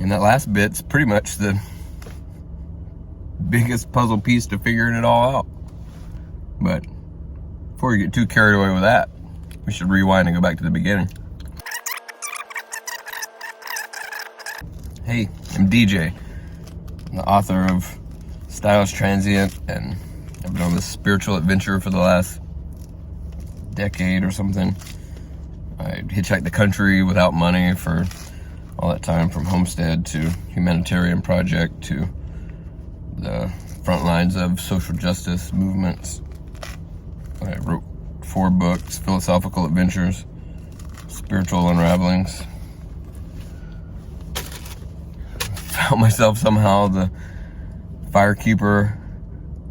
And that last bit's pretty much the biggest puzzle piece to figuring it all out. But before we get too carried away with that, we should rewind and go back to the beginning. Hey, I'm DJ. I'm the author of Stylish Transient, and I've been on this spiritual adventure for the last decade or something. I hitchhiked the country without money for all that time, from homestead to humanitarian project to the front lines of social justice movements. I wrote 4 books, philosophical adventures, spiritual unravelings. Found myself somehow the firekeeper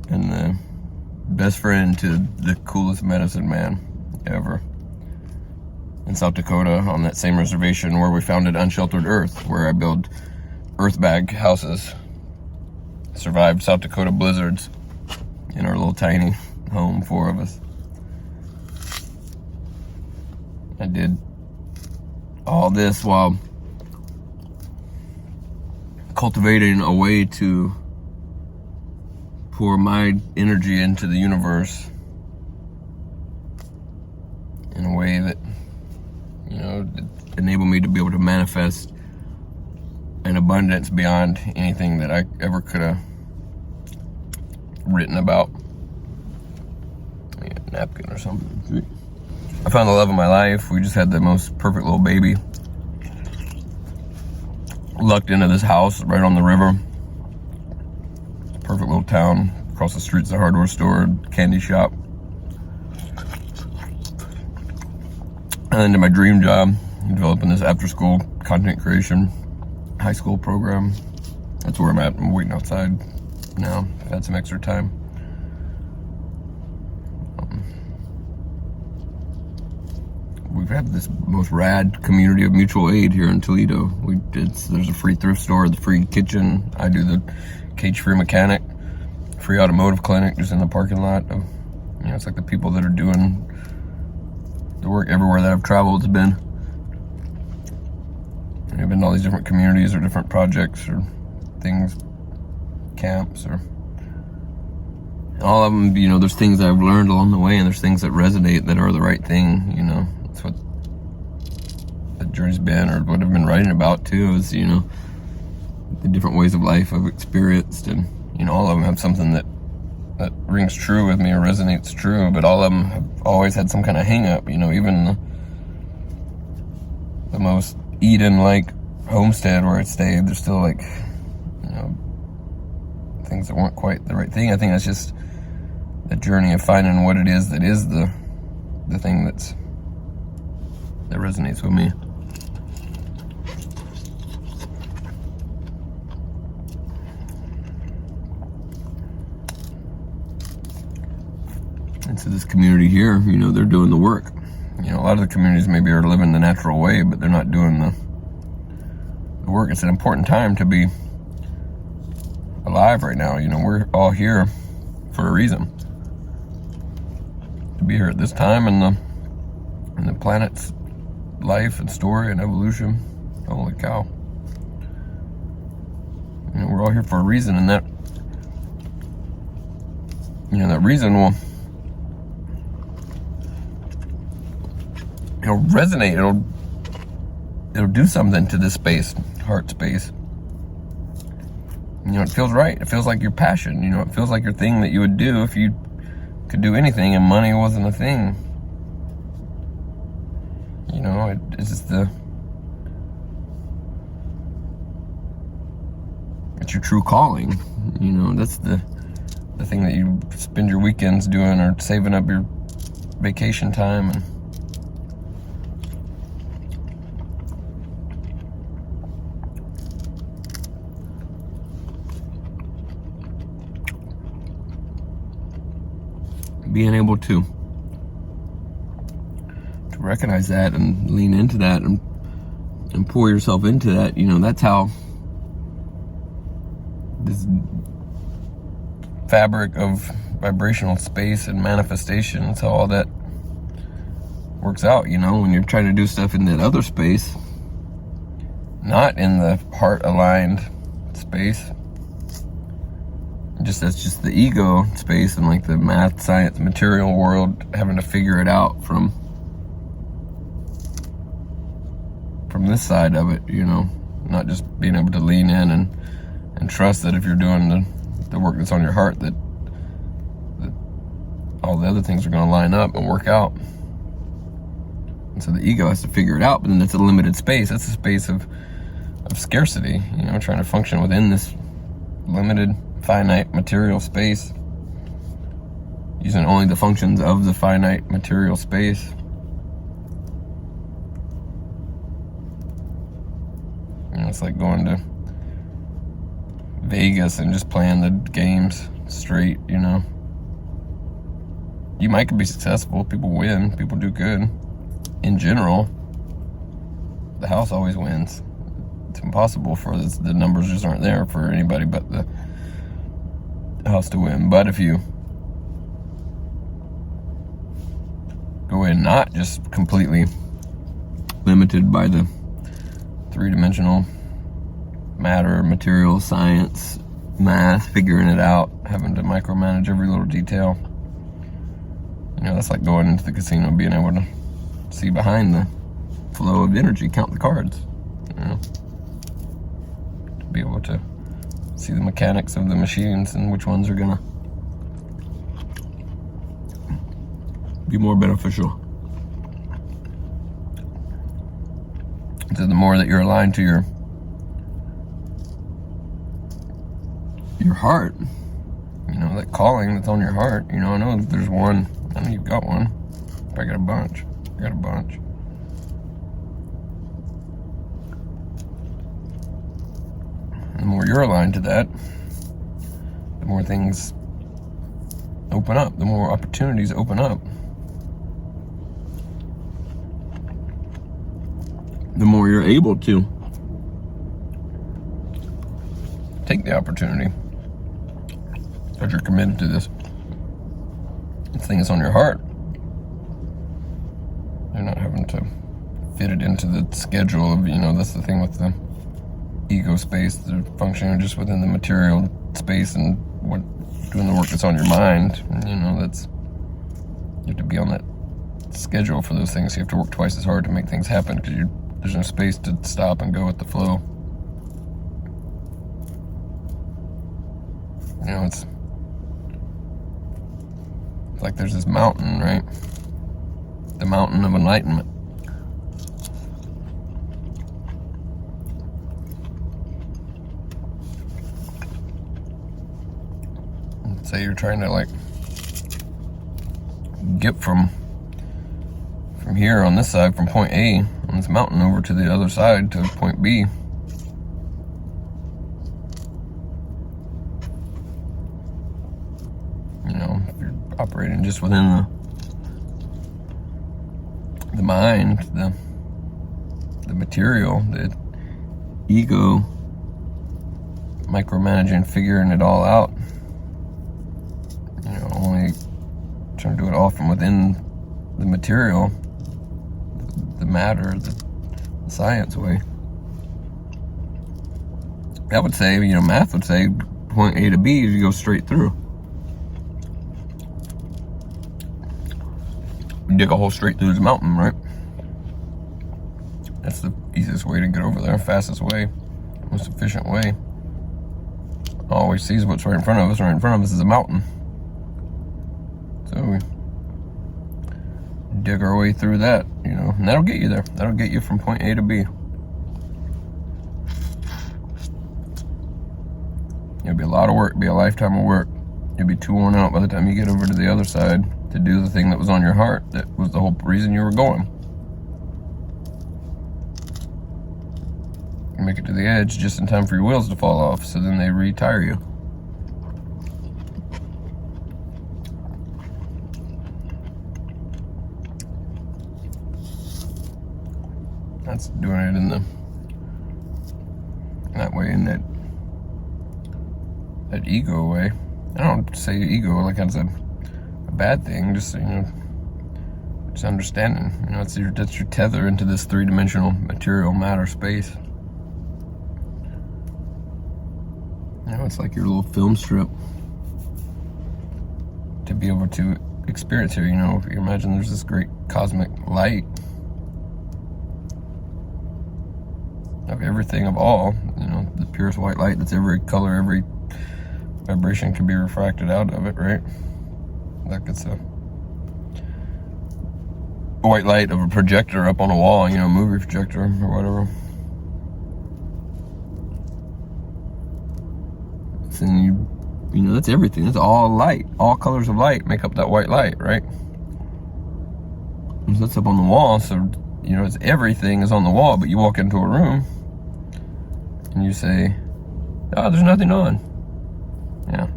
and the best friend to the coolest medicine man ever in South Dakota, on that same reservation where we founded Unsheltered Earth, where I build earth bag houses. Survived South Dakota blizzards in our little tiny home, 4 of us. I did all this while cultivating a way to pour my energy into the universe in a way that, enable me to be able to manifest an abundance beyond anything that I ever could have written about. A napkin or something. I found the love of my life. We just had the most perfect little baby. Lucked into this house right on the river. Perfect little town. Across the street's a hardware store, candy shop. And then to my dream job, developing this after-school content creation high school program. That's where I'm at. I'm waiting outside now. I've had some extra time. We've had this most rad community of mutual aid here in Toledo. There's a free thrift store, the free kitchen. I do the cage-free mechanic, free automotive clinic just in the parking lot. It's like the people that are doing the work everywhere that I've traveled has been. I've been to all these different communities or different projects or things, camps, or all of them. There's things I've learned along the way, and there's things that resonate that are the right thing. That's what the journey's been, or what I've been writing about too, is the different ways of life I've experienced, and all of them have something that rings true with me or resonates true, but all of them have always had some kind of hang up. Even the most Eden-like homestead where I stayed, there's still things that weren't quite the right thing. I think that's just the journey of finding what it is that is the thing that resonates with me. And so this community here, they're doing the work. A lot of the communities maybe are living the natural way, but they're not doing the work. It's an important time to be alive right now. We're all here for a reason. To be here at this time in the planet's life and story and evolution. Holy cow. We're all here for a reason, and that reason will it'll resonate. It'll do something to this space, heart space. It feels right. It feels like your passion. It feels like your thing that you would do if you could do anything and money wasn't a thing. It's just it's your true calling. That's the thing that you spend your weekends doing, or saving up your vacation time and being able to recognize that and lean into that and pour yourself into that. That's how this fabric of vibrational space and manifestation, that's how all that works out. When you're trying to do stuff in that other space, not in the heart-aligned space. That's just the ego space and like the math, science, material world, having to figure it out from this side of it, you know, not just being able to lean in and trust that if you're doing the work that's on your heart, that all the other things are going to line up and work out. And so the ego has to figure it out, but then it's a limited space. That's a space of scarcity, you know, trying to function within this limited, finite material space, using only the functions of the finite material space. You know, it's like going to Vegas and just playing the games straight, you know. You might be successful, people win, people do good. In general, the house always wins. It's impossible for this, the numbers just aren't there for anybody but the house to win. But if you go in not just completely limited by the three-dimensional matter, material, science, math, figuring it out, having to micromanage every little detail, you know, that's like going into the casino, being able to see behind the flow of energy, count the cards, you know, to be able to see the mechanics of the machines and which ones are gonna be more beneficial. So the more that you're aligned to your heart, you know, that calling that's on your heart, you know, I know there's one, I know you've got one, I got a bunch. The more you're aligned to that, the more things open up, the more opportunities open up. The more you're able to take the opportunity because you're committed to this thing that's on your heart. You're not having to fit it into the schedule of, you know, that's the thing with the ego space, the functioning just within the material space and doing the work that's on your mind. And, you know, you have to be on that schedule for those things. You have to work twice as hard to make things happen because there's no space to stop and go with the flow. You know, it's like there's this mountain, right? The mountain of enlightenment. Say you're trying to like get from here on this side, from point A on this mountain over to the other side to point B. You know, if you're operating just within the mind, the material, the ego, micromanaging, figuring it all out, you know, only trying to do it all from within the material, the matter, the science way. That would say, you know, math would say point A to B, you go straight through. You dig a hole straight through this mountain, right? That's the easiest way to get over there, fastest way, most efficient way. Always sees what's right in front of us. Right in front of us is a mountain. So we dig our way through that, you know, and that'll get you there. That'll get you from point A to B. It'll be a lot of work, be a lifetime of work. You'll be too worn out by the time you get over to the other side to do the thing that was on your heart, that was the whole reason you were going. You make it to the edge just in time for your wheels to fall off, so then they retire you. That's doing it in that way, in that ego way. I don't say ego like that's a bad thing, just, you know, just understanding, you know, that's your tether into this three-dimensional material matter space. You know, it's like your little film strip to be able to experience here. You know, if you imagine there's this great cosmic light of everything, of all, you know, the purest white light that's every color, every vibration can be refracted out of it, right? Like it's a white light of a projector up on a wall, you know, a movie projector or whatever. And you know, that's everything. That's all light. All colors of light make up that white light, right? And so that's up on the wall, so, you know, it's everything is on the wall, but you walk into a room and you say, oh, there's nothing on. Yeah.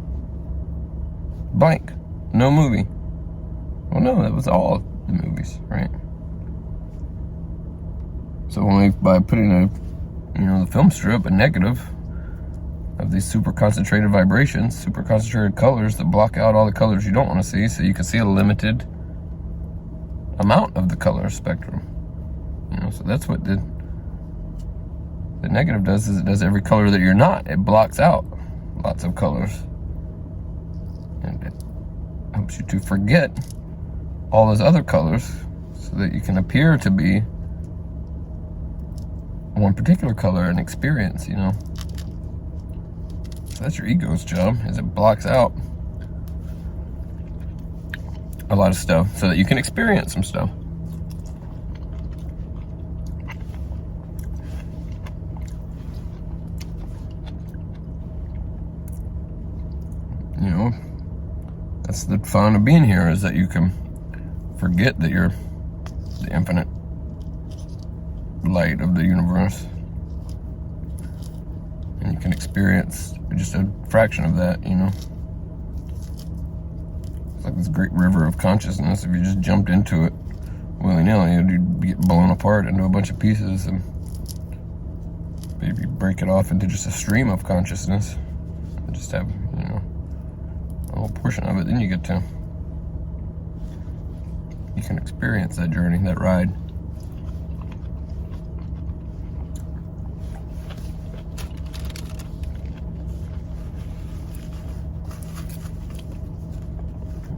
Blank. No movie. Well, no, that was all the movies, right? So by putting a, you know, the film strip, a negative of these super concentrated vibrations, super concentrated colors that block out all the colors you don't want to see, so you can see a limited amount of the color spectrum. You know, so that's what the negative does, is it does every color that you're not. It blocks out lots of colors. And it helps you to forget all those other colors so that you can appear to be one particular color and experience, you know. So that's your ego's job, is it blocks out a lot of stuff so that you can experience some stuff. You know, that's the fun of being here, is that you can forget that you're the infinite light of the universe. And you can experience just a fraction of that, you know. It's like this great river of consciousness. If you just jumped into it willy-nilly, you'd get blown apart into a bunch of pieces. And maybe break it off into just a stream of consciousness and just have, you know, a whole portion of it. Then you can experience that journey, that ride.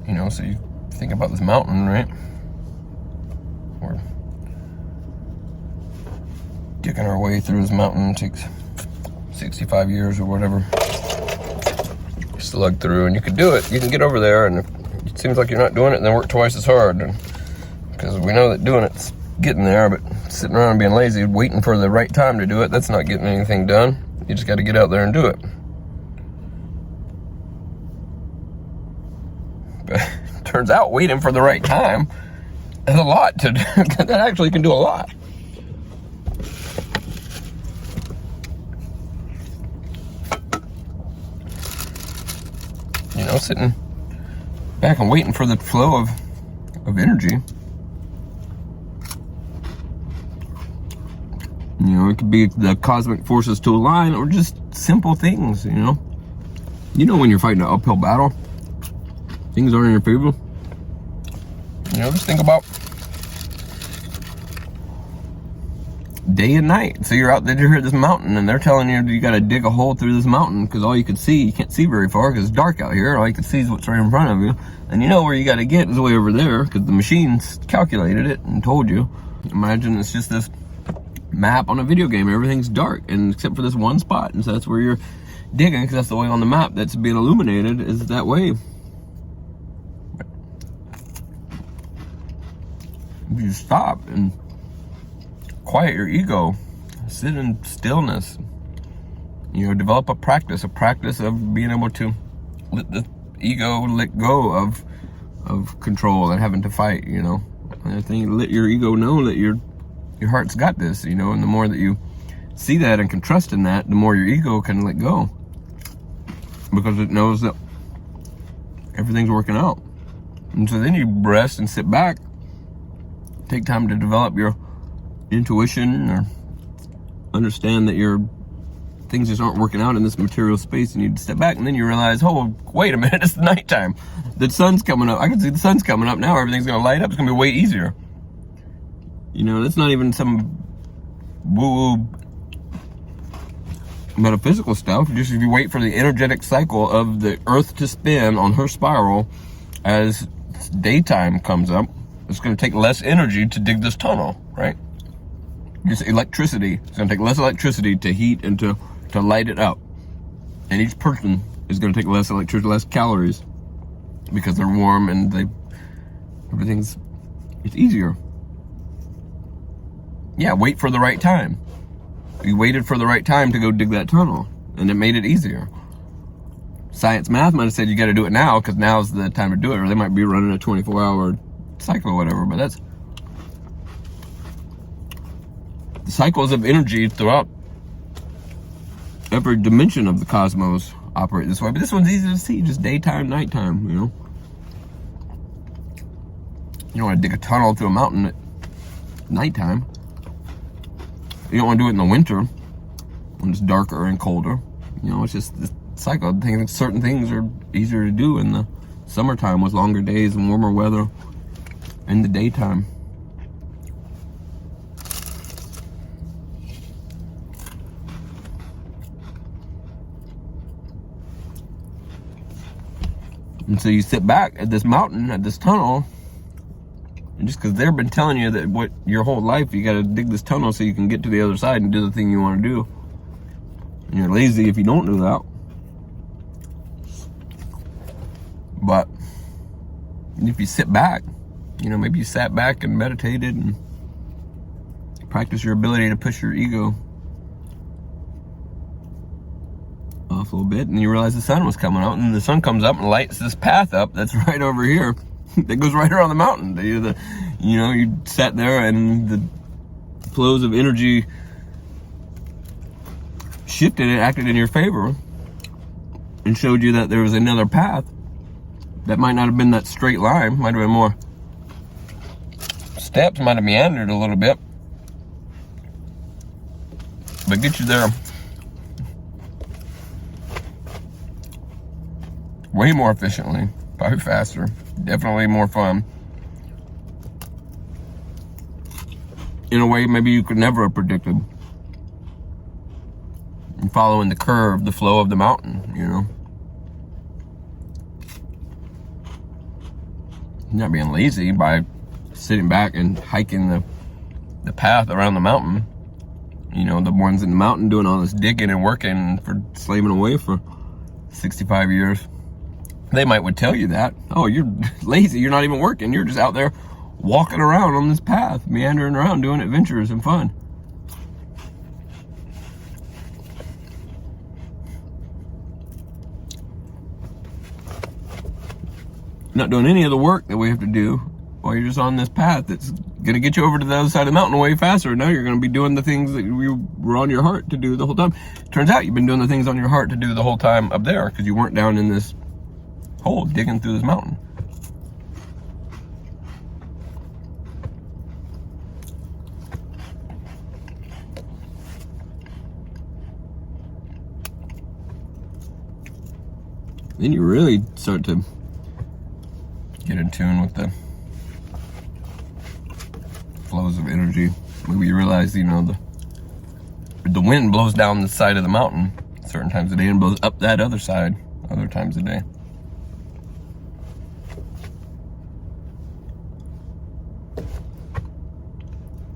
You know, so you think about this mountain, right? We're digging our way through this mountain. It takes 65 years or whatever. Slug through, and you can do it. You can get over there, and if it seems like you're not doing it, then work twice as hard. Because we know that doing it's getting there, but sitting around and being lazy, waiting for the right time to do it, that's not getting anything done. You just got to get out there and do it. But it turns out waiting for the right time is a lot to do. That actually can do a lot. You know, sitting back and waiting for the flow of energy. You know, it could be the cosmic forces to align, or just simple things, you know. You know, when you're fighting an uphill battle, things aren't in your favor. You know, just think about day and night. So you're out there here at this mountain, and they're telling you got to dig a hole through this mountain because all you can see, you can't see very far because it's dark out here. All you can see is what's right in front of you. And you know where you got to get is way over there because the machines calculated it and told you. Imagine it's just this map on a video game. Everything's dark, and except for this one spot. And so that's where you're digging, because that's the way on the map that's being illuminated, is that way. If you stop and quiet your ego, sit in stillness, you know, develop a practice of being able to let the ego let go of control and having to fight, you know. And I think let your ego know that your heart's got this, you know, and the more that you see that and can trust in that, the more your ego can let go, because it knows that everything's working out. And so then you rest and sit back, take time to develop your intuition, or understand that your things just aren't working out in this material space, and you step back, and then you realize, oh, wait a minute, it's nighttime. The sun's coming up. I can see the sun's coming up now. Everything's going to light up. It's going to be way easier. You know, that's not even some woo-woo metaphysical stuff. Just if you wait for the energetic cycle of the Earth to spin on her spiral as daytime comes up, it's going to take less energy to dig this tunnel, right? Just electricity. It's going to take less electricity to heat and to light it up. And each person is going to take less electricity, less calories, because they're warm and it's easier. Yeah, wait for the right time. You waited for the right time to go dig that tunnel, and it made it easier. Science math might have said you got to do it now because now's the time to do it, or they might be running a 24-hour cycle or whatever, but that's the cycles of energy throughout every dimension of the cosmos operate this way. But this one's easy to see, just daytime, nighttime, you know. You don't want to dig a tunnel through a mountain at nighttime. You don't want to do it in the winter when it's darker and colder. You know, it's just the cycle. I think certain things are easier to do in the summertime with longer days and warmer weather in the daytime. And so you sit back at this mountain, at this tunnel, and just because they've been telling you that what your whole life, you got to dig this tunnel so you can get to the other side and do the thing you want to do. And you're lazy if you don't do that. But if you sit back, you know, maybe you sat back and meditated and practice your ability to push your ego off a little bit, and you realize the sun was coming out, and the sun comes up and lights this path up that's right over here that goes right around the mountain. You know, you sat there and the flows of energy shifted and acted in your favor and showed you that there was another path that might not have been that straight line, might have been more steps, might have meandered a little bit, but get you there way more efficiently, probably faster, definitely more fun, in a way maybe you could never have predicted. And following the curve, the flow of the mountain, you know. Not being lazy by sitting back and hiking the path around the mountain. You know, the ones in the mountain doing all this digging and working for slaving away for 65 years. They would tell you that. Oh, you're lazy, you're not even working, you're just out there walking around on this path, meandering around, doing adventures and fun. Not doing any of the work that we have to do while you're just on this path that's going to get you over to the other side of the mountain way faster. Now you're going to be doing the things that you were on your heart to do the whole time. Turns out you've been doing the things on your heart to do the whole time up there because you weren't down in this hole digging through this mountain. Then you really start to get in tune with the flows of energy. Maybe you realize, you know, the wind blows down the side of the mountain certain times a day and blows up that other side other times a day.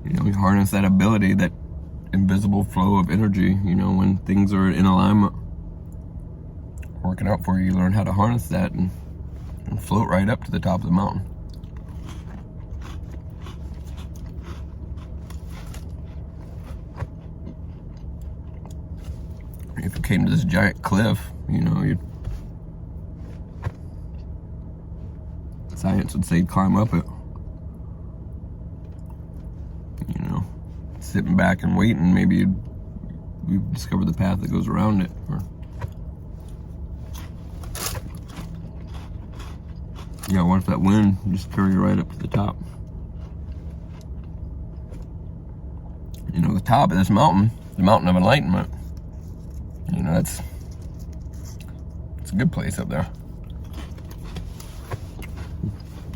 You know, you harness that ability, that invisible flow of energy, you know, when things are in alignment, working out for you, you learn how to harness that and float right up to the top of the mountain. If you came to this giant cliff, you know, science would say climb up it. You know, sitting back and waiting, maybe you'd discover the path that goes around it. Or, yeah, what if that wind just carry you right up to the top? You know, the top of this mountain, the mountain of enlightenment, you know, it's a good place up there.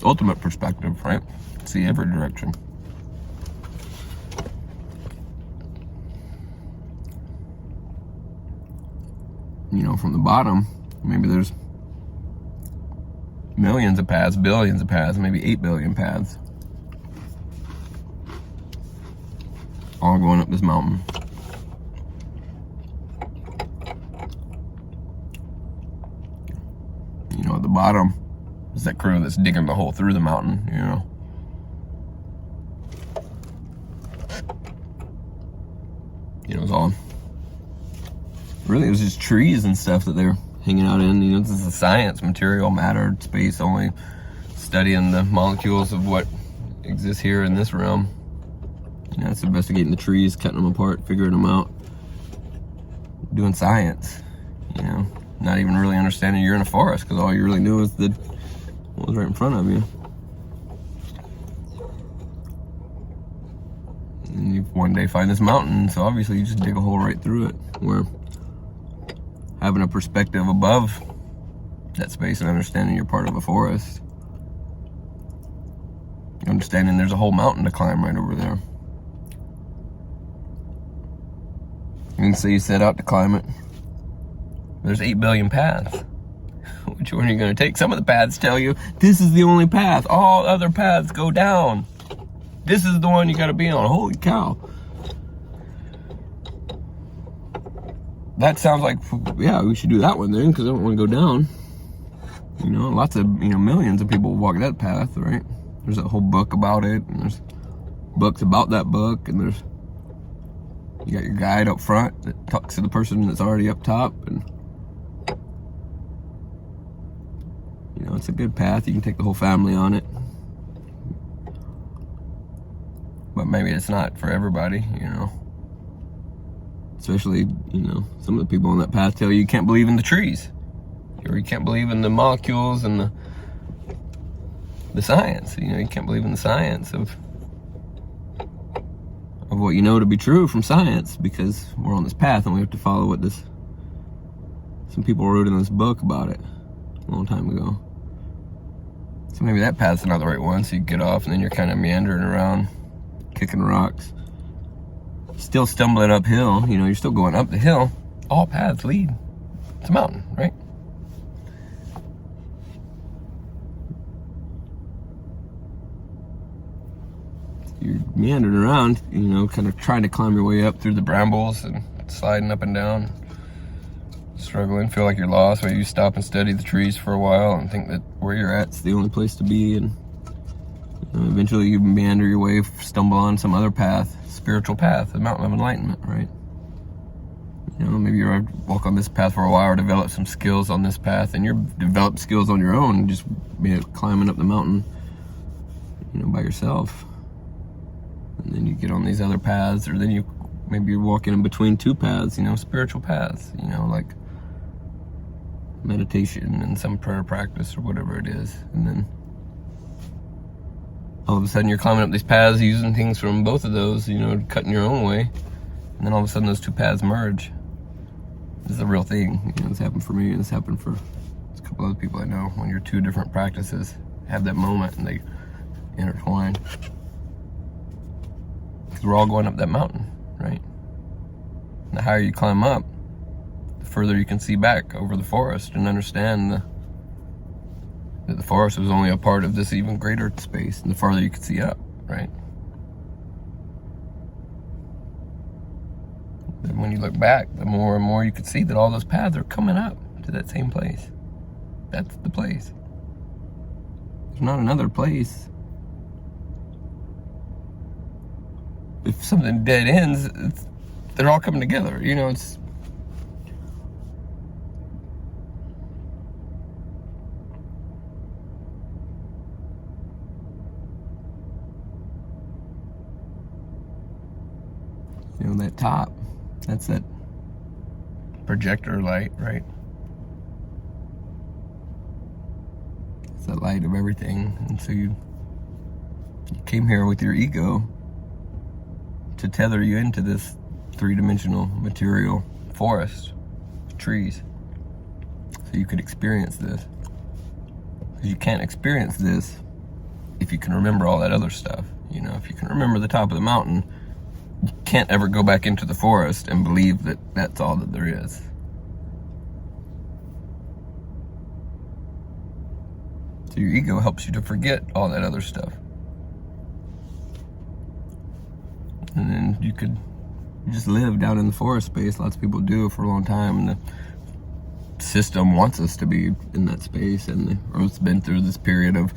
Ultimate perspective, right? See every direction. you know, from the bottom, maybe there's millions of paths, billions of paths, maybe 8 billion paths, all going up this mountain. You know, at the bottom is that crew that's digging the hole through the mountain, you know. You know, it was all, really, it was just trees and stuff that they're hanging out in. You know, this is a science, material, matter, space, only studying the molecules of what exists here in this realm. You know, it's investigating the trees, cutting them apart, figuring them out, doing science, you know, not even really understanding you're in a forest, because all you really knew was what was right in front of you. And you one day find this mountain, so obviously you just dig a hole right through it, where having a perspective above that space and understanding you're part of a forest, understanding there's a whole mountain to climb right over there. And so you set out to climb it. There's 8 billion paths. Which one are you going to take? Some of the paths tell you, this is the only path. All other paths go down. This is the one you got to be on. Holy cow. That sounds like, yeah, we should do that one then, because I don't want to go down. You know, lots of, you know, millions of people walk that path, right? There's a whole book about it, and there's books about that book, and there's, you got your guide up front that talks to the person that's already up top, and you know, it's a good path. You can take the whole family on it. But maybe it's not for everybody, you know. Especially, you know, some of the people on that path tell you you can't believe in the trees. Or you can't believe in the molecules and the science. You know, you can't believe in the science of what you know to be true from science, because we're on this path and we have to follow what some people wrote in this book about it a long time ago. So maybe that path's not the right one, so you get off and then you're kind of meandering around, kicking rocks, still stumbling uphill. You know, you're still going up the hill. All paths lead to mountain, right? You're meandering around, you know, kind of trying to climb your way up through the brambles and sliding up and down, struggling, feel like you're lost, or you stop and study the trees for a while and think that where you're at's the only place to be, and you know, eventually you meander your way, stumble on some other path, spiritual path, the mountain of enlightenment, right? You know, maybe you walk on this path for a while or develop some skills on this path, and you're developed skills on your own, just climbing up the mountain, you know, by yourself. And then you get on these other paths, or then maybe you're walking in between two paths, you know, spiritual paths, you know, like meditation and some prayer practice or whatever it is. And then all of a sudden you're climbing up these paths using things from both of those, you know, cutting your own way. And then all of a sudden those two paths merge. This is a real thing. You know, it's happened for me, and it's happened for a couple other people I know. When your two different practices have that moment and they intertwine. Because we're all going up that mountain, right? And the higher you climb up, the further you can see back over the forest and understand that the forest was only a part of this even greater space, and the farther you can see up, right? And when you look back, the more and more you can see that all those paths are coming up to that same place. That's the place. There's not another place. If something dead ends, they're all coming together. You know, it's... You know, that top, that's that projector light, right? It's the light of everything. And so you came here with your ego to tether you into this three-dimensional material forest, trees, so you could experience this. Because you can't experience this if you can remember all that other stuff. You know, if you can remember the top of the mountain, you can't ever go back into the forest and believe that that's all that there is. So your ego helps you to forget all that other stuff. And then you just live down in the forest space. Lots of people do for a long time. And the system wants us to be in that space. And the Earth's been through this period of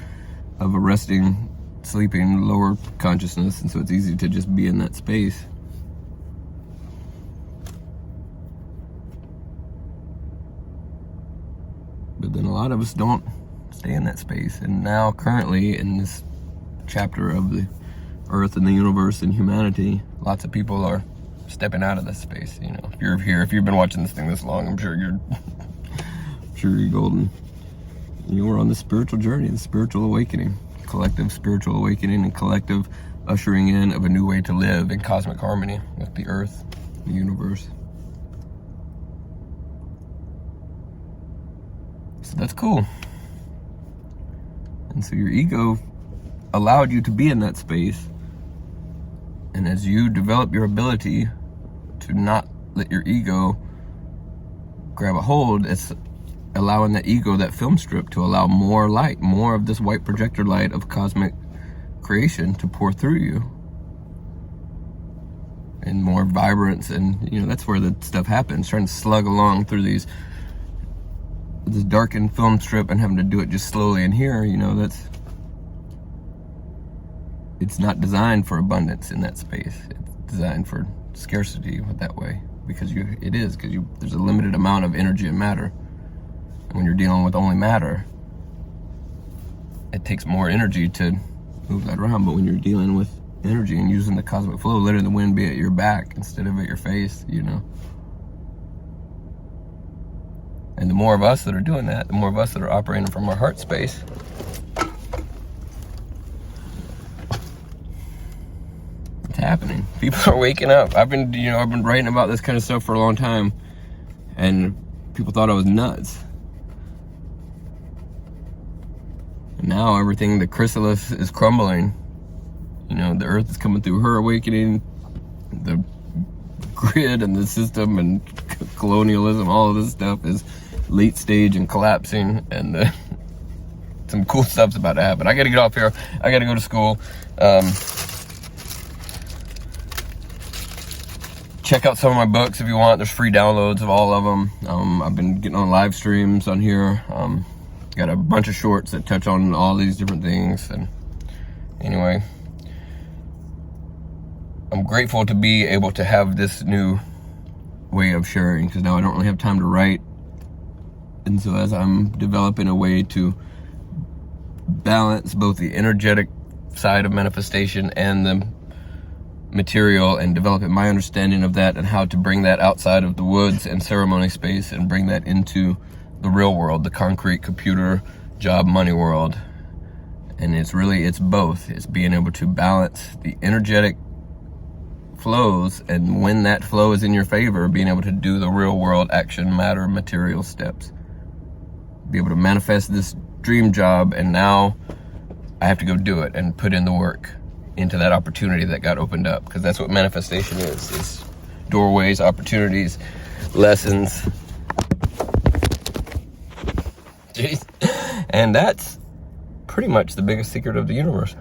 arresting, sleeping, lower consciousness. And so it's easy to just be in that space. But then a lot of us don't stay in that space. And now currently in this chapter of the Earth and the universe and humanity, lots of people are stepping out of this space. You know, if you're here, if you've been watching this thing this long, I'm sure you're golden. You know, we're on the spiritual journey, the spiritual awakening, collective spiritual awakening, and collective ushering in of a new way to live in cosmic harmony with the Earth, the universe. So that's cool. And so your ego allowed you to be in that space. And as you develop your ability to not let your ego grab a hold, it's allowing that ego, that film strip, to allow more light, more of this white projector light of cosmic creation to pour through you. And more vibrance, and you know, that's where the stuff happens, trying to slug along through this darkened film strip and having to do it just slowly in here, you know, it's not designed for abundance in that space. It's designed for scarcity that way, because there's a limited amount of energy and matter. And when you're dealing with only matter, it takes more energy to move that around. But when you're dealing with energy and using the cosmic flow, letting the wind be at your back instead of at your face, you know. And the more of us that are doing that, the more of us that are operating from our heart space, it's happening. People are waking up. I've been writing about this kind of stuff for a long time, and people thought I was nuts. And now everything, the chrysalis is crumbling. You know, the Earth is coming through her awakening, the grid and the system and colonialism, all of this stuff is late stage and collapsing, and some cool stuff's about to happen. I gotta get off here. I gotta go to school. Check out some of my books if you want. There's free downloads of all of them. I've been getting on live streams on here. Got a bunch of shorts that touch on all these different things. And anyway, I'm grateful to be able to have this new way of sharing, because now I don't really have time to write. And so as I'm developing a way to balance both the energetic side of manifestation and the material, and developing my understanding of that and how to bring that outside of the woods and ceremony space and bring that into the real world, the concrete computer job money world. And it's both. It's being able to balance the energetic flows, and when that flow is in your favor, being able to do the real world action matter material steps, be able to manifest this dream job, and now I have to go do it and put in the work into that opportunity that got opened up, because that's what manifestation is. It's doorways, opportunities, lessons. Jeez. And that's pretty much the biggest secret of the universe.